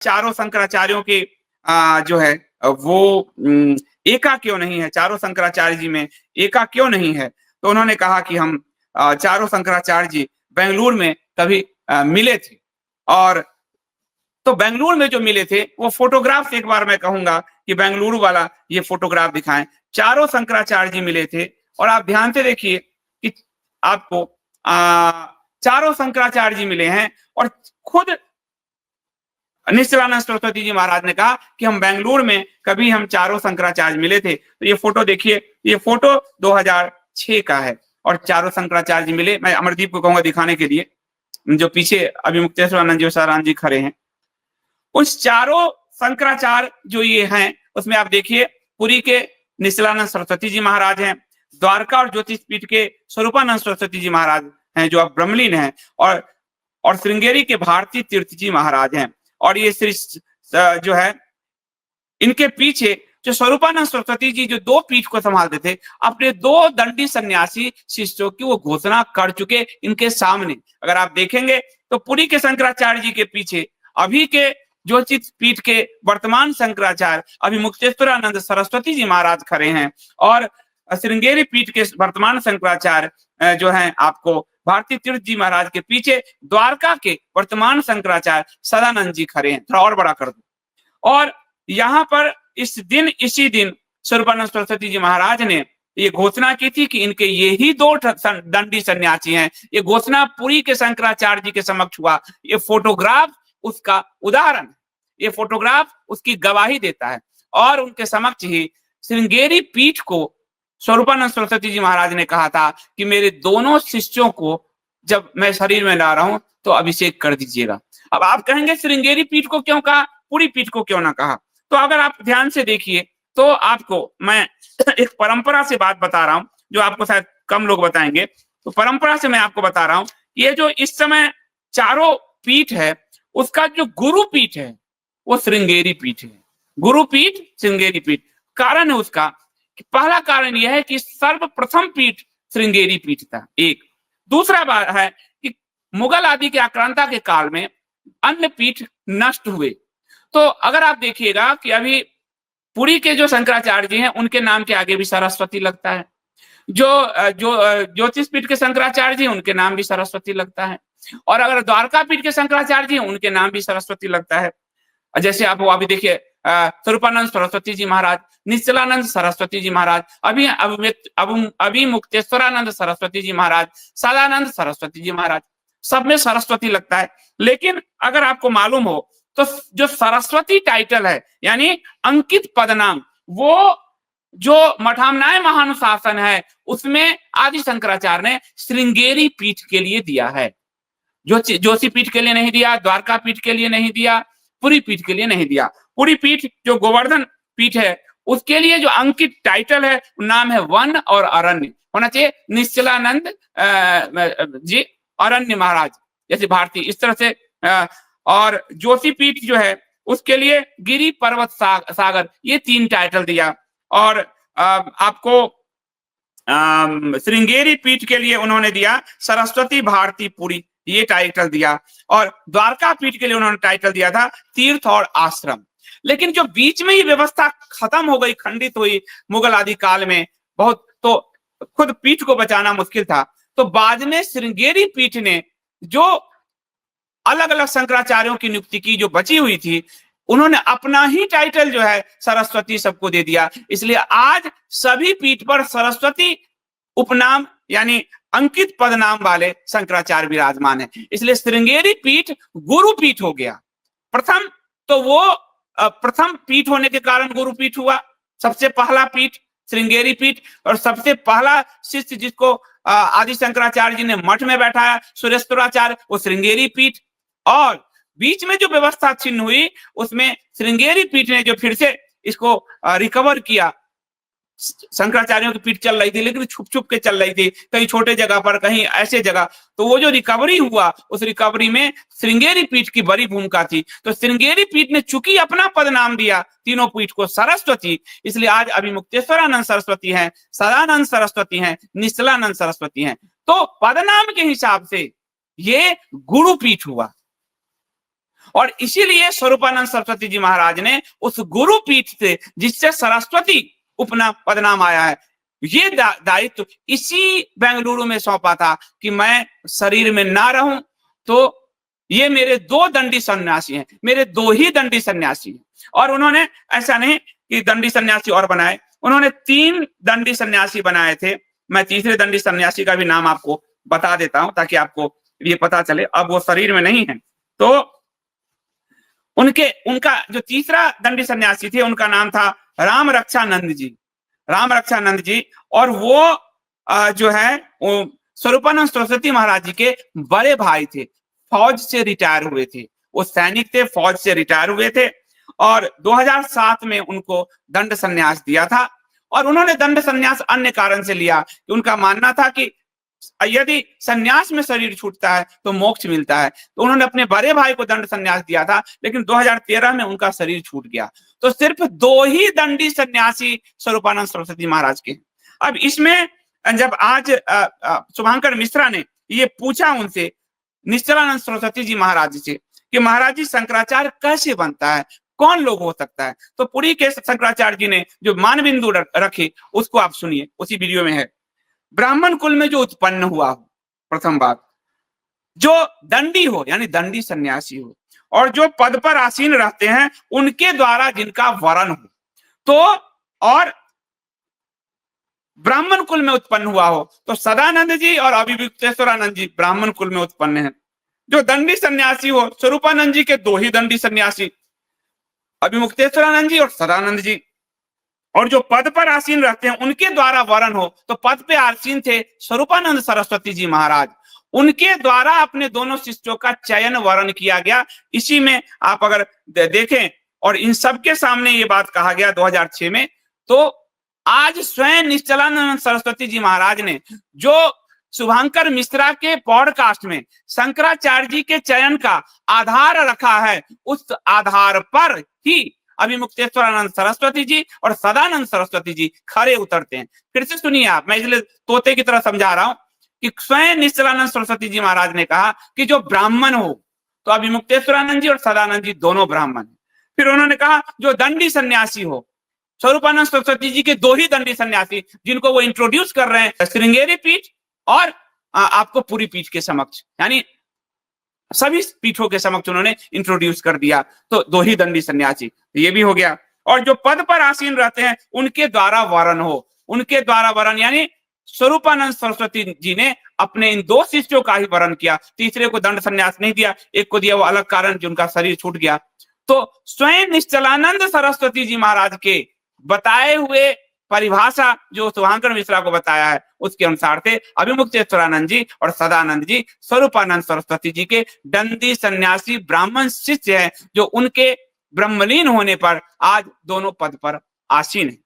चारों शंकराचार्यों के जो है वो एका क्यों नहीं है, चारों शंकराचार्य जी में एका क्यों नहीं है? तो उन्होंने कहा कि हम चारों शंकराचार्य जी बेंगलुरु में कभी मिले थे और तो बेंगलुरु में जो मिले थे वो फोटोग्राफ एक बार मैं कहूंगा कि बेंगलुरु वाला ये फोटोग्राफ दिखाएं। चारों शंकराचार्य जी मिले थे और आप ध्यान से देखिए कि आपको चारों शंकराचार्य जी मिले हैं और खुद निश्चलानंद सरस्वती जी महाराज ने कहा कि हम बेंगलुरु में कभी हम चारों शंकराचार्य मिले थे। तो ये फोटो देखिए, ये फोटो 2006 का है और चारों शंकराचार्य जी मिले। मैं अमरदीप को कहूंगा दिखाने के लिए, जो पीछे अभी मुक्तेश्वरानंद जी सारानंद जी खड़े हैं। उस चारों शंकराचार्य जो ये हैं उसमें आप देखिए पुरी के निश्चलानंद सरस्वती जी महाराज हैं, द्वारका और ज्योतिष पीठ के स्वरूपानंद सरस्वती जी महाराज हैं जो अब ब्रह्मलीन हैं, और श्रृंगेरी के भारती तीर्थ जी महाराज हैं। और ये श्री जो है इनके पीछे जो स्वरूपानंद सरस्वती जी जो दो पीठ को संभालते थे, अपने दो दंडी सन्यासी शिष्यों की वो घोषणा कर चुके इनके सामने। अगर आप देखेंगे तो पुरी के शंकराचार्य जी के पीछे अभी के ज्योतिष पीठ के वर्तमान शंकराचार्य अभी मुक्तेश्वरानंद सरस्वती जी महाराज खड़े हैं और श्रृंगेरी पीठ के वर्तमान शंकराचार्य जो हैं आपको भारती तीर्थ जी महाराज के पीछे द्वारका के वर्तमान शंकराचार्य सदानंद जी खड़े हैं। थोड़ा और बड़ा कर दो। और यहाँ पर इसी दिन स्वरूपानंद सरस्वती जी महाराज ने ये घोषणा की थी कि इनके ये ही दो दंडी सन्यासी हैं। ये घोषणा पुरी के शंकराचार्य जी के समक्ष हुआ। ये फोटोग्राफ उसका उदाहरण है, ये फोटोग्राफ उसकी गवाही देता है। और उनके समक्ष ही श्रृंगेरी पीठ को स्वरूपानंद सरस्वती जी महाराज ने कहा था कि मेरे दोनों शिष्यों को जब मैं शरीर में ला रहा हूं तो अभिषेक कर दीजिएगा। अब आप कहेंगे श्रृंगेरी पीठ को क्यों कहा, पूरी पीठ को क्यों ना कहा? तो अगर आप ध्यान से देखिए तो आपको मैं एक परंपरा से बात बता रहा हूं जो आपको शायद कम लोग बताएंगे। तो परंपरा से मैं आपको बता रहा हूं, ये जो इस समय चारों पीठ है उसका जो गुरु पीठ है वो श्रृंगेरी पीठ है। गुरु पीठ श्रृंगेरी पीठ। कारण है उसका, पहला कारण यह है कि सर्वप्रथम पीठ श्रृंगेरी पीठ था एक। दूसरा बात है कि मुगल आदि के आक्रांता के काल में अन्य पीठ नष्ट हुए। तो अगर आप देखिएगा कि अभी पुरी के जो शंकराचार्य जी हैं उनके नाम के आगे भी सरस्वती लगता है, जो ज्योतिष पीठ के शंकराचार्य जी उनके नाम भी सरस्वती लगता है, और अगर द्वारका पीठ के शंकराचार्य जी उनके नाम भी सरस्वती लगता है। जैसे आप अभी देखिए स्वरूपानंद सरस्वती जी महाराज, निश्चलानंद सरस्वती जी महाराज, अभी मुक्तेश्वरानंद सरस्वती जी महाराज, सदानंद सरस्वती जी महाराज, सब में सरस्वती लगता है। लेकिन अगर आपको मालूम हो तो जो सरस्वती टाइटल है यानी अंकित पदनाम, वो जो मठामनाय महानुशासन है उसमें आदि शंकराचार्य ने श्रृंगेरी पीठ के लिए दिया है। जोशी पीठ के लिए नहीं दिया, द्वारका पीठ के लिए नहीं दिया, पुरी पीठ के लिए नहीं दिया। पुरी पीठ जो गोवर्धन पीठ है उसके लिए जो अंकित टाइटल है नाम है वन और अरण्य होना चाहिए। निश्चलानंद जी अरण्य महाराज जैसे भारती, इस तरह से और जोशी पीठ जो है उसके लिए गिरी पर्वत सागर, ये 3 टाइटल दिया। और आपको श्रृंगेरी पीठ के लिए उन्होंने दिया सरस्वती भारती पुरी, ये टाइटल दिया। और द्वारका पीठ के लिए उन्होंने टाइटल दिया था तीर्थ और आश्रम। लेकिन जो बीच में ये व्यवस्था खत्म हो गई, खंडित हुई मुगल आदि काल में बहुत, तो खुद पीठ को बचाना मुश्किल था। तो बाद में श्रृंगेरी पीठ ने जो अलग अलग शंकराचार्यों की नियुक्ति की, जो बची हुई थी, उन्होंने अपना ही टाइटल जो है सरस्वती सबको दे दिया। इसलिए आज सभी पीठ पर सरस्वती उपनाम यानी अंकित पदनाम वाले शंकराचार्य विराजमान है। इसलिए श्रृंगेरी पीठ गुरु पीठ हो गया प्रथम। तो वो प्रथम पीठ होने के कारण गुरु पीठ हुआ, सबसे पहला पीठ श्रृंगेरी पीठ। और सबसे पहला शिष्य जिसको आदि शंकराचार्य जी ने मठ में बैठाया सुरेश्वराचार्य, वो श्रृंगेरी पीठ। और बीच में जो व्यवस्था छिन्न हुई उसमें श्रृंगेरी पीठ ने जो फिर से इसको रिकवर किया। शंकराचार्यों की पीठ चल रही थी लेकिन छुप छुप के चल रही थी, कहीं छोटे जगह पर, कहीं ऐसे जगह। तो वो जो रिकवरी हुआ उस रिकवरी में श्रृंगेरी पीठ की बड़ी भूमिका थी। तो श्रृंगेरी पीठ ने चूंकि अपना पद नाम दिया तीनों पीठ को सरस्वती, इसलिए आज अभी मुक्तेश्वरानंद सरस्वती हैं, सदानंद सरस्वती हैं, निश्चलानंद सरस्वती हैं। तो पदनाम के हिसाब से ये गुरु पीठ हुआ। और इसीलिए स्वरूपानंद सरस्वती जी महाराज ने उस गुरु पीठ से, जिससे सरस्वती उपनाम पदनाम आया है, ये दायित्व इसी बेंगलुरु में सौंपा था कि मैं शरीर में ना रहूं, तो ये मेरे 2 दंडी सन्यासी हैं, मेरे 2 ही दंडी सन्यासी हैं। और उन्होंने ऐसा नहीं कि दंडी सन्यासी और बनाए, उन्होंने 3 दंडी सन्यासी बनाए थे। मैं तीसरे दंडी सन्यासी का भी नाम आपको बता देता हूं ताकि आपको ये पता चले। अब वो शरीर में नहीं है, तो उनका जो तीसरा दंडी सन्यासी थे, उनका नाम था राम रक्षानंद जी, राम रक्षानंद जी। और वो जो है वो स्वरूपानंद सरस्वती महाराज जी के बड़े भाई थे, फौज से रिटायर हुए थे, वो सैनिक थे, फौज से रिटायर हुए थे। और 2007 में उनको दंड संन्यास दिया था। और उन्होंने दंड संन्यास अन्य कारण से लिया कि उनका मानना था कि यदि संन्यास में शरीर छूटता है तो मोक्ष मिलता है। तो उन्होंने अपने बड़े भाई को दंड संन्यास दिया था, लेकिन 2013 में उनका शरीर छूट गया। तो सिर्फ 2 ही दंडी सन्यासी स्वरूपानंद सरस्वती महाराज के। अब इसमें जब आज शुभांकर मिश्रा ने ये पूछा उनसे, निश्चलानंद सरस्वती जी महाराज से, कि महाराज जी शंकराचार्य कैसे बनता है, कौन लोग हो सकता है, तो पुरी के शंकराचार्य जी ने जो मान बिंदु रखे उसको आप सुनिए, उसी वीडियो में है। ब्राह्मण कुल में जो उत्पन्न हुआ हो, प्रथम बात, जो दंडी हो यानी दंडी सन्यासी हो, और जो पद पर आसीन रहते हैं उनके द्वारा जिनका वरण हो, तो और ब्राह्मण कुल में उत्पन्न हुआ हो, तो सदानंद जी और अभिमुक्तेश्वरानंद जी ब्राह्मण कुल में उत्पन्न हैं। जो दंडी सन्यासी हो, स्वरूपानंद जी के 2 ही दंडी सन्यासी, अभिमुक्तेश्वरानंद जी और सदानंद जी। और जो पद पर आसीन रहते हैं उनके द्वारा वरण हो, तो पद पे आसीन थे स्वरूपानंद सरस्वती जी महाराज, उनके द्वारा अपने दोनों शिष्यों का चयन वरण किया गया। इसी में आप अगर देखें, और इन सबके सामने ये बात कहा गया 2006 में। तो आज स्वयं निश्चलानंद सरस्वती जी महाराज ने जो शुभांकर मिश्रा के पॉडकास्ट में शंकराचार्य जी के चयन का आधार रखा है, उस आधार पर ही अभिमुक्तेश्वरानंद सरस्वती जी और सदानंद सरस्वती जी खड़े उतरते हैं। फिर से सुनिए आप, मैं इसलिए तोते की तरह समझा रहा हूं कि स्वयं निश्चलानंद सरस्वती जी महाराज ने कहा कि जो ब्राह्मण हो, तो अभिमुक्तेश्वरानंद जी और सदानंद जी दोनों ब्राह्मण। फिर उन्होंने कहा जो दंडी सन्यासी हो, स्वरूपानंद सरस्वती जी के 2 ही दंडी सन्यासी, जिनको वो इंट्रोड्यूस कर रहे हैं श्रृंगेरी पीठ और आपको पूरी पीठ के समक्ष, यानी सभी पीठों के समक्ष उन्होंने इंट्रोड्यूस कर दिया। तो 2 ही दंडी सन्यासी, ये भी हो गया। और जो पद पर आसीन रहते हैं उनके द्वारा वरण हो, उनके द्वारा वरण, यानी स्वरूपानंद सरस्वती जी ने अपने इन 2 शिष्यों का ही वरण किया, तीसरे को दंड संन्यास नहीं दिया, एक को दिया वो अलग कारण जिनका शरीर छूट गया। तो स्वयं निश्चलानंद सरस्वती जी महाराज के बताए हुए परिभाषा जो शुभांकर मिश्रा को बताया है, उसके अनुसार थे अभिमुक्तेश्वरानंद जी और सदानंद जी स्वरूपानंद सरस्वती जी के दंडी सन्यासी ब्राह्मण शिष्य हैं, जो उनके ब्रह्मलीन होने पर आज दोनों पद पर आसीन है।